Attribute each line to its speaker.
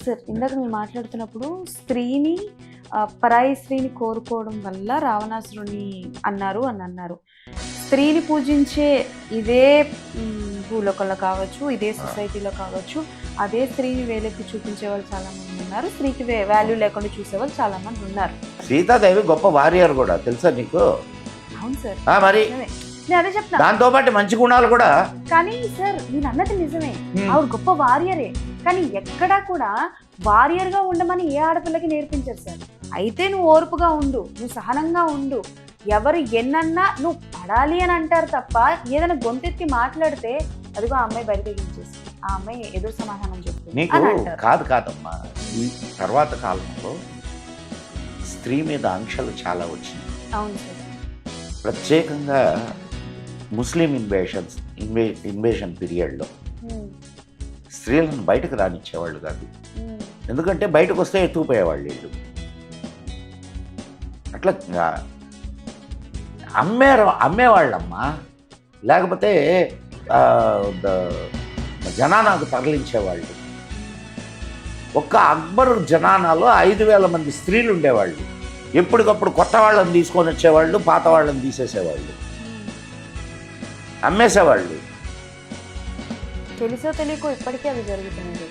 Speaker 1: Sir ఇందాక మీరు మాట్లాడుతున్నప్పుడు స్త్రీని పరాయి స్త్రీని కోరుకోవడం వల్ల రావణాసురుని అన్నారు అని అన్నారు. స్త్రీని పూజించే ఇదే భూలోకంలో కావచ్చు, ఇదే సొసైటీలో కావచ్చు, అదే స్త్రీని వేలెత్తి చూపించే వాళ్ళు చాలా మంది ఉన్నారు. స్త్రీకి వాల్యూ లేకుండా చూసే వాళ్ళు చాలా మంది ఉన్నారు.
Speaker 2: సీతాదేవి గొప్ప వారియర్ కూడా తెలుసా నీకు?
Speaker 1: అవును సార్,
Speaker 2: మరి
Speaker 1: నేను అదే చెప్తా.
Speaker 2: దాంతో పాటు మంచి గుణాలు కూడా.
Speaker 1: కానీ సార్ నేను అన్నది నిజమే, ఆవిడ గొప్ప వారియరే. కానీ ఎక్కడా కూడా వారియర్ గా ఉండమని ఏ ఆడపిల్లకి నేర్పించారు సార్. అయితే నువ్వు ఓర్పుగా ఉండు, నువ్వు సహనంగా ఉండు, ఎవరు ఎన్నన్నా నువ్వు పడాలి అని అంటారు తప్ప ఏదైనా గొంతెత్తి మాట్లాడితే అదిగో ఆ అమ్మాయి బయట తెగించేసి ఆ అమ్మాయి ఎదురు సమాధానం చెప్తుంది
Speaker 2: నీకు
Speaker 1: అని అంటారు.
Speaker 2: కాదమ్మా, ఈ తర్వాత కాలంలో స్త్రీ మీద ఆంక్షలు చాలా వచ్చినాయి.
Speaker 1: అవును సార్.
Speaker 2: ప్రత్యేకంగా ముస్లిం ఇన్వేషన్ పీరియడ్లో స్త్రీలను బయటకు రానిచ్చేవాళ్ళు కాదు. ఎందుకంటే బయటకు వస్తే ఎత్తుకుపోయేవాళ్ళు వీళ్ళు. అట్లా అమ్మేవాళ్ళమ్మా, లేకపోతే జనానాకు తరలించేవాళ్ళు. ఒక్క అక్బర్ జనానాలో 5,000 మంది స్త్రీలు ఉండేవాళ్ళు. ఎప్పటికప్పుడు కొత్త వాళ్ళని తీసుకొని వచ్చేవాళ్ళు, పాత వాళ్ళని తీసేసేవాళ్ళు, అమ్మేసేవాళ్ళు.
Speaker 1: తెలుసో తెలియకో ఇప్పటికీ అవి జరుగుతున్నాయి.